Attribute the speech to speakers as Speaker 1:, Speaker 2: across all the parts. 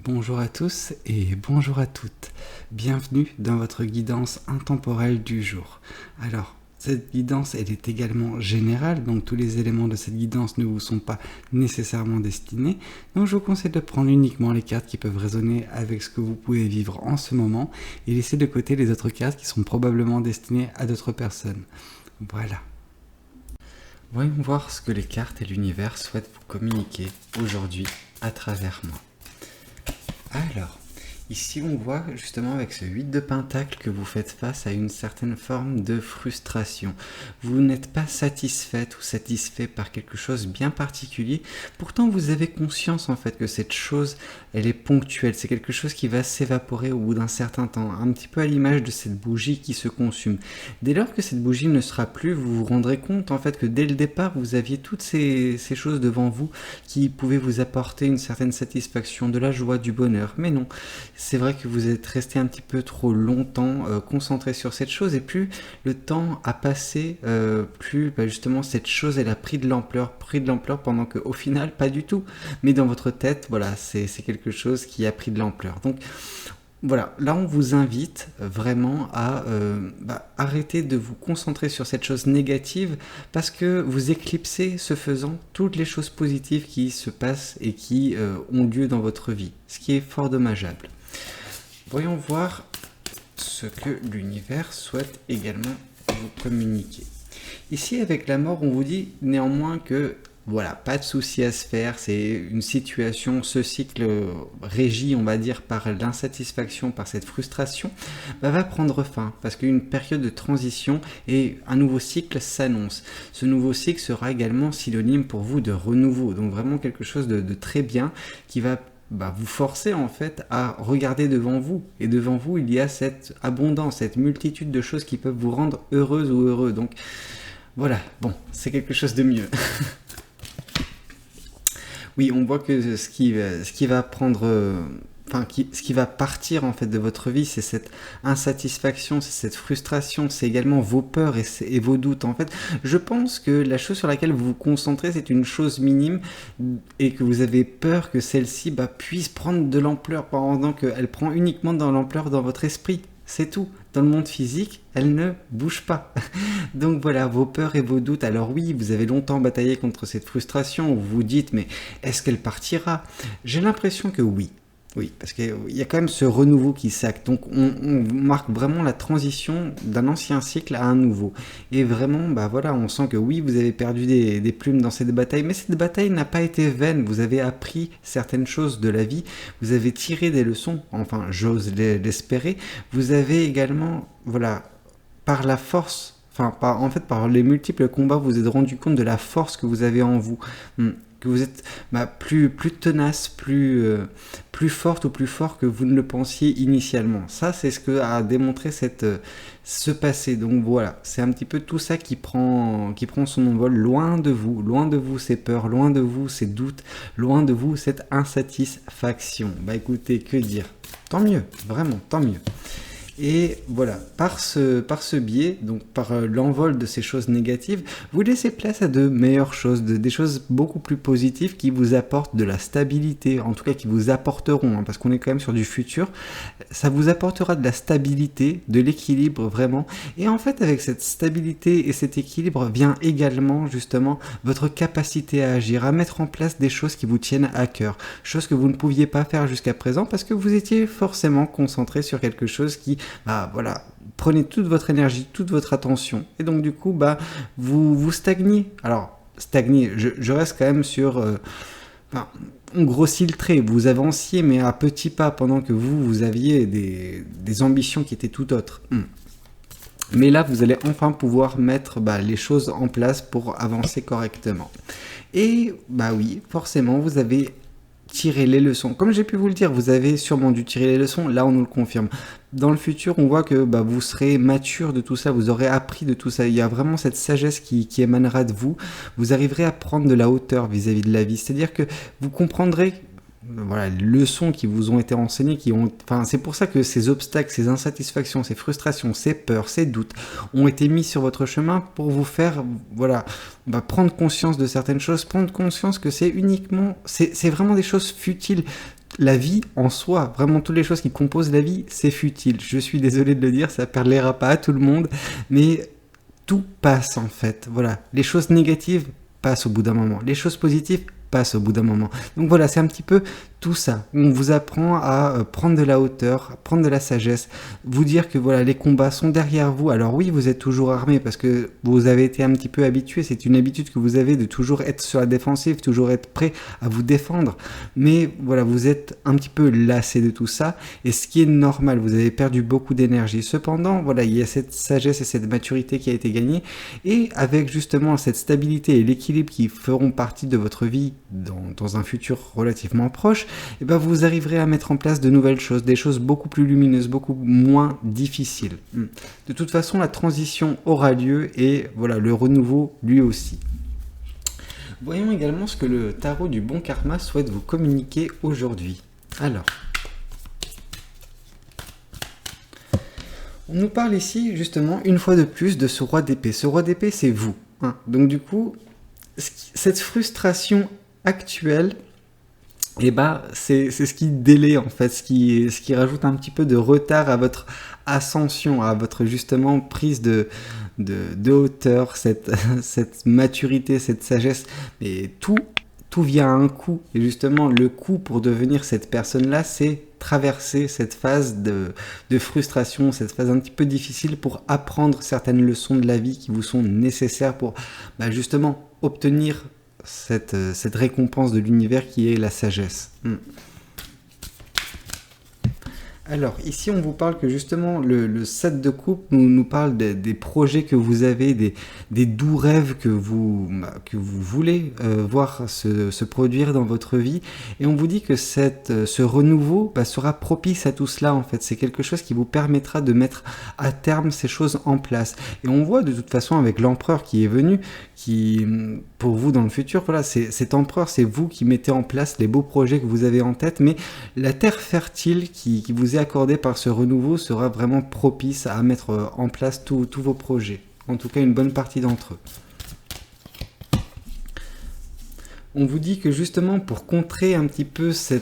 Speaker 1: Bonjour à tous et bonjour à toutes. Bienvenue dans votre guidance intemporelle du jour. Alors, cette guidance, elle est également générale, donc tous les éléments de cette guidance ne vous sont pas nécessairement destinés. Donc je vous conseille de prendre uniquement les cartes qui peuvent résonner avec ce que vous pouvez vivre en ce moment et laisser de côté les autres cartes qui sont probablement destinées à d'autres personnes. Voilà. Voyons voir ce que les cartes et l'univers souhaitent vous communiquer aujourd'hui à travers moi. Alors, ici on voit justement avec ce 8 de Pentacle que vous faites face à une certaine forme de frustration. Vous n'êtes pas satisfaite ou satisfait par quelque chose bien particulier. Pourtant vous avez conscience en fait que cette chose, elle est ponctuelle. C'est quelque chose qui va s'évaporer au bout d'un certain temps. Un petit peu à l'image de cette bougie qui se consume. Dès lors que cette bougie ne sera plus, vous vous rendrez compte en fait que dès le départ, vous aviez toutes ces choses devant vous qui pouvaient vous apporter une certaine satisfaction, de la joie, du bonheur. Mais non. C'est vrai que vous êtes resté un petit peu trop longtemps concentré sur cette chose et plus le temps a passé, plus justement cette chose elle a pris de l'ampleur pendant qu'au final pas du tout. Mais dans votre tête, voilà, c'est quelque chose qui a pris de l'ampleur. Donc voilà, là on vous invite vraiment à arrêter de vous concentrer sur cette chose négative parce que vous éclipsez ce faisant toutes les choses positives qui se passent et qui ont lieu dans votre vie, ce qui est fort dommageable. Voyons voir ce que l'univers souhaite également vous communiquer. Ici, avec la mort, on vous dit néanmoins que, voilà, pas de souci à se faire, c'est une situation, ce cycle régi, on va dire, par l'insatisfaction, par cette frustration, va prendre fin, parce qu'une période de transition et un nouveau cycle s'annonce. Ce nouveau cycle sera également synonyme pour vous de renouveau, donc vraiment quelque chose de très bien qui va vous forcez en fait à regarder devant vous. Et devant vous, il y a cette abondance, cette multitude de choses qui peuvent vous rendre heureuse ou heureux. Donc voilà, bon, c'est quelque chose de mieux. Oui, on voit que ce qui va prendre... ce qui va partir en fait de votre vie, c'est cette insatisfaction, c'est cette frustration, c'est également vos peurs et vos doutes. En fait, je pense que la chose sur laquelle vous vous concentrez, c'est une chose minime et que vous avez peur que celle-ci puisse prendre de l'ampleur pendant qu'elle prend uniquement de l'ampleur dans votre esprit. C'est tout. Dans le monde physique, elle ne bouge pas. Donc voilà, vos peurs et vos doutes. Alors oui, vous avez longtemps bataillé contre cette frustration où vous vous dites, mais est-ce qu'elle partira ? J'ai l'impression que oui. Oui, parce qu'il y a quand même ce renouveau qui s'acte. Donc on marque vraiment la transition d'un ancien cycle à un nouveau. Et vraiment, voilà, on sent que oui, vous avez perdu des plumes dans cette bataille, mais cette bataille n'a pas été vaine. Vous avez appris certaines choses de la vie, vous avez tiré des leçons, enfin j'ose l'espérer. Vous avez également, voilà, par la force, par les multiples combats, vous vous êtes rendu compte de la force que vous avez en vous. Que vous êtes plus tenace, plus forte ou plus fort que vous ne le pensiez initialement. Ça, c'est ce que a démontré ce passé. Donc voilà, c'est un petit peu tout ça qui prend son envol loin de vous ces peurs, loin de vous ces doutes, loin de vous cette insatisfaction. Écoutez, que dire ? Tant mieux, vraiment, tant mieux. Et voilà, par ce biais, donc par l'envol de ces choses négatives, vous laissez place à de meilleures choses, des choses beaucoup plus positives qui vous apportent de la stabilité, en tout cas qui vous apporteront, parce qu'on est quand même sur du futur, ça vous apportera de la stabilité, de l'équilibre vraiment. Et en fait, avec cette stabilité et cet équilibre vient également justement votre capacité à agir, à mettre en place des choses qui vous tiennent à cœur, choses que vous ne pouviez pas faire jusqu'à présent parce que vous étiez forcément concentré sur quelque chose qui voilà, prenez toute votre énergie, toute votre attention, et donc du coup, vous stagnez. Alors, stagner, je reste quand même sur... on grossit le trait, vous avanciez, mais à petits pas, pendant que vous aviez des ambitions qui étaient tout autres. Mais là, vous allez enfin pouvoir mettre les choses en place pour avancer correctement. Et, oui, forcément, vous avez... tirer les leçons. Comme j'ai pu vous le dire, vous avez sûrement dû tirer les leçons, là on nous le confirme. Dans le futur, on voit que vous serez mature de tout ça, vous aurez appris de tout ça. Il y a vraiment cette sagesse qui émanera de vous. Vous arriverez à prendre de la hauteur vis-à-vis de la vie. C'est-à-dire que vous comprendrez voilà, les leçons qui vous ont été enseignées, c'est pour ça que ces obstacles, ces insatisfactions, ces frustrations, ces peurs, ces doutes ont été mis sur votre chemin pour vous faire, prendre conscience de certaines choses, prendre conscience que c'est vraiment des choses futiles. la vie en soi, vraiment toutes les choses qui composent la vie, c'est futile. Je suis désolé de le dire, ça plaira pas à tout le monde, mais tout passe en fait. Voilà, les choses négatives passent au bout d'un moment, les choses positives passent au bout d'un moment. Donc voilà, c'est un petit peu tout ça. On vous apprend à prendre de la hauteur, prendre de la sagesse, vous dire que voilà, les combats sont derrière vous. Alors oui, vous êtes toujours armé parce que vous avez été un petit peu habitué, c'est une habitude que vous avez de toujours être sur la défensive, toujours être prêt à vous défendre. Mais voilà, vous êtes un petit peu lassé de tout ça et ce qui est normal, vous avez perdu beaucoup d'énergie. Cependant, voilà, il y a cette sagesse et cette maturité qui a été gagnée et avec justement cette stabilité et l'équilibre qui feront partie de votre vie dans un futur relativement proche, et ben vous arriverez à mettre en place de nouvelles choses, des choses beaucoup plus lumineuses, beaucoup moins difficiles. De toute façon, la transition aura lieu et voilà, le renouveau lui aussi. Voyons également ce que le tarot du bon karma souhaite vous communiquer aujourd'hui. Alors, on nous parle ici justement une fois de plus de ce roi d'épée. Ce roi d'épée, c'est vous. Donc du coup, cette frustration actuelle, et bah c'est ce qui délaie en fait, ce qui rajoute un petit peu de retard à votre ascension, à votre justement prise de hauteur, cette maturité, cette sagesse. Mais tout vient à un coup. Et justement, le coup pour devenir cette personne-là, c'est traverser cette phase de frustration, cette phase un petit peu difficile pour apprendre certaines leçons de la vie qui vous sont nécessaires pour justement obtenir cette récompense de l'univers qui est la sagesse. Alors, ici, on vous parle que justement, le 7 de coupe nous parle des projets que vous avez, des doux rêves que vous voulez voir se produire dans votre vie. Et on vous dit que ce renouveau sera propice à tout cela, en fait. C'est quelque chose qui vous permettra de mettre à terme ces choses en place. Et on voit de toute façon avec l'empereur qui est venu, qui, pour vous dans le futur, voilà, cet empereur, c'est vous qui mettez en place les beaux projets que vous avez en tête, mais la terre fertile qui vous est accordée par ce renouveau sera vraiment propice à mettre en place tous vos projets, en tout cas une bonne partie d'entre eux. On vous dit que justement pour contrer un petit peu ces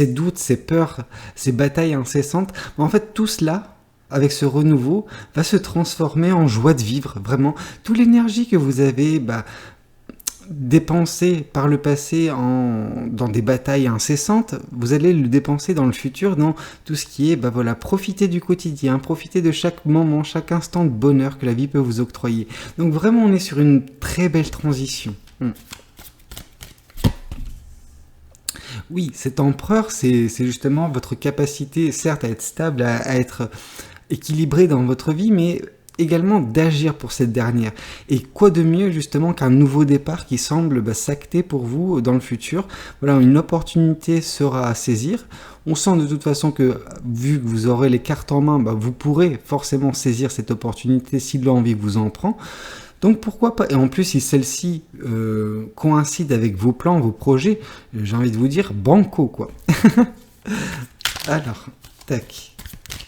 Speaker 1: doutes, ces peurs, ces batailles incessantes, en fait tout cela, avec ce renouveau, va se transformer en joie de vivre, vraiment. Toute l'énergie que vous avez dépensée par le passé dans des batailles incessantes, vous allez le dépenser dans le futur dans tout ce qui est, profiter du quotidien, profiter de chaque moment, chaque instant de bonheur que la vie peut vous octroyer. Donc vraiment, on est sur une très belle transition. Oui, cet empereur, c'est justement votre capacité, certes, à être stable, à être équilibré dans votre vie, mais également d'agir pour cette dernière. Et quoi de mieux justement qu'un nouveau départ qui semble s'acter pour vous dans le futur. Voilà, une opportunité sera à saisir. On sent de toute façon que, vu que vous aurez les cartes en main, vous pourrez forcément saisir cette opportunité si l'envie vous en prend. Donc pourquoi pas, et en plus si celle-ci coïncide avec vos plans, vos projets, j'ai envie de vous dire banco quoi. Alors, tac.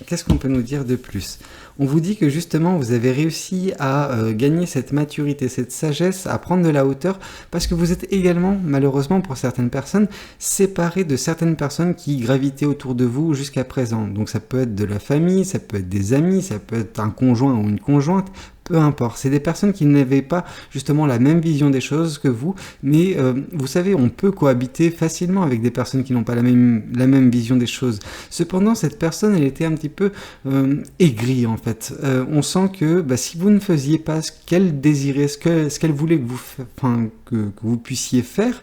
Speaker 1: Qu'est-ce qu'on peut nous dire de plus? On vous dit que justement vous avez réussi à gagner cette maturité, cette sagesse, à prendre de la hauteur, parce que vous êtes également, malheureusement pour certaines personnes, séparé de certaines personnes qui gravitaient autour de vous jusqu'à présent. Donc ça peut être de la famille, ça peut être des amis, ça peut être un conjoint ou une conjointe, peu importe. C'est des personnes qui n'avaient pas justement la même vision des choses que vous, mais vous savez, on peut cohabiter facilement avec des personnes qui n'ont pas la même vision des choses. Cependant, cette personne, elle était un petit peu aigrie en fait. On sent que si vous ne faisiez pas ce qu'elle désirait, ce qu'elle voulait que vous puissiez faire,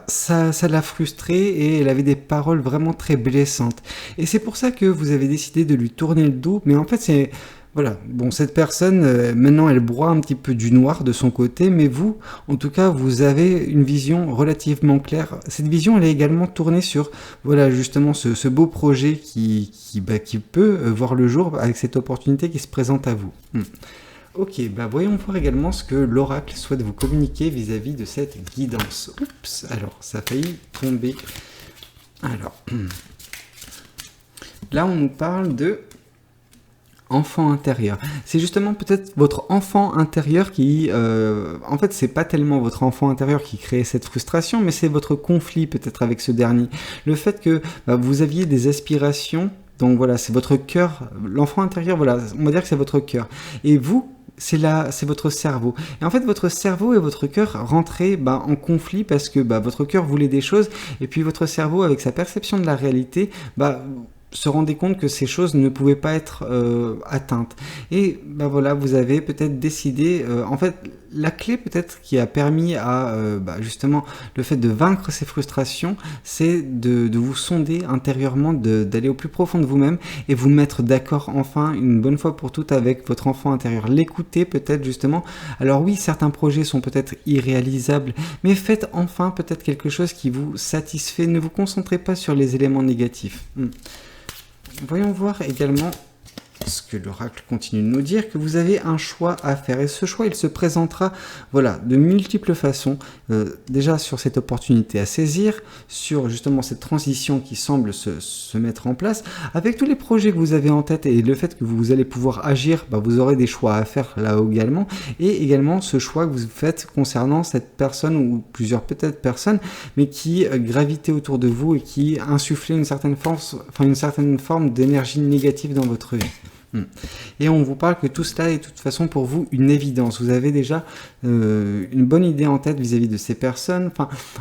Speaker 1: ça l'a frustrée et elle avait des paroles vraiment très blessantes. Et c'est pour ça que vous avez décidé de lui tourner le dos, mais en fait c'est... Voilà, bon, cette personne, maintenant, elle broie un petit peu du noir de son côté, mais vous, en tout cas, vous avez une vision relativement claire. Cette vision, elle est également tournée sur, voilà, justement, ce beau projet qui peut voir le jour avec cette opportunité qui se présente à vous. Ok, voyons voir également ce que l'oracle souhaite vous communiquer vis-à-vis de cette guidance. Oups, alors, ça a failli tomber. Alors, là, on nous parle de... Enfant intérieur. C'est justement peut-être votre enfant intérieur qui... en fait, c'est pas tellement votre enfant intérieur qui crée cette frustration, mais c'est votre conflit peut-être avec ce dernier. Le fait que vous aviez des aspirations, donc voilà, c'est votre cœur, l'enfant intérieur, voilà, on va dire que c'est votre cœur. Et vous, c'est votre cerveau. Et en fait, votre cerveau et votre cœur rentraient en conflit parce que votre cœur voulait des choses, et puis votre cerveau, avec sa perception de la réalité, se rendait compte que ces choses ne pouvaient pas être atteintes. Et voilà, vous avez peut-être décidé, en fait, la clé peut-être qui a permis à justement le fait de vaincre ces frustrations, c'est de vous sonder intérieurement, d'aller au plus profond de vous-même et vous mettre d'accord enfin une bonne fois pour toutes avec votre enfant intérieur. L'écouter peut-être justement. Alors oui, certains projets sont peut-être irréalisables, mais faites enfin peut-être quelque chose qui vous satisfait. Ne vous concentrez pas sur les éléments négatifs. Voyons voir également ce que l'oracle continue de nous dire, que vous avez un choix à faire. Et ce choix, il se présentera de multiples façons. Déjà sur cette opportunité à saisir, sur justement cette transition qui semble se mettre en place, avec tous les projets que vous avez en tête et le fait que vous allez pouvoir agir, vous aurez des choix à faire là-haut également. Et également ce choix que vous faites concernant cette personne ou plusieurs peut-être personnes, mais qui gravitaient autour de vous et qui insufflaient une certaine forme d'énergie négative dans votre vie. Et on vous parle que tout cela est de toute façon pour vous une évidence. Vous avez déjà une bonne idée en tête vis-à-vis de ces personnes.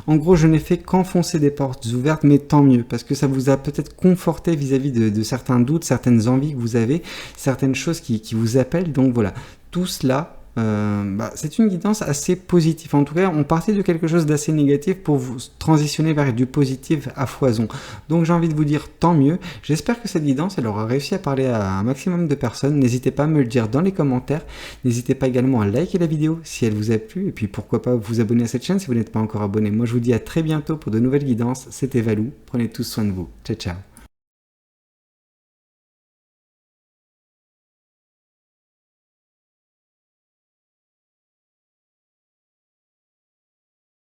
Speaker 1: En gros, je n'ai fait qu'enfoncer des portes ouvertes, mais tant mieux, parce que ça vous a peut-être conforté vis-à-vis de certains doutes, certaines envies que vous avez, certaines choses qui vous appellent. Donc voilà, tout cela, c'est une guidance assez positive. En tout cas, on partait de quelque chose d'assez négatif pour vous transitionner vers du positif à foison. Donc j'ai envie de vous dire tant mieux. J'espère que cette guidance, elle aura réussi à parler à un maximum de personnes. N'hésitez pas à me le dire dans les commentaires. N'hésitez pas également à liker la vidéo si elle vous a plu. Et puis pourquoi pas vous abonner à cette chaîne si vous n'êtes pas encore abonné. Moi je vous dis à très bientôt pour de nouvelles guidances. C'était Valou. Prenez tous soin de vous. Ciao ciao.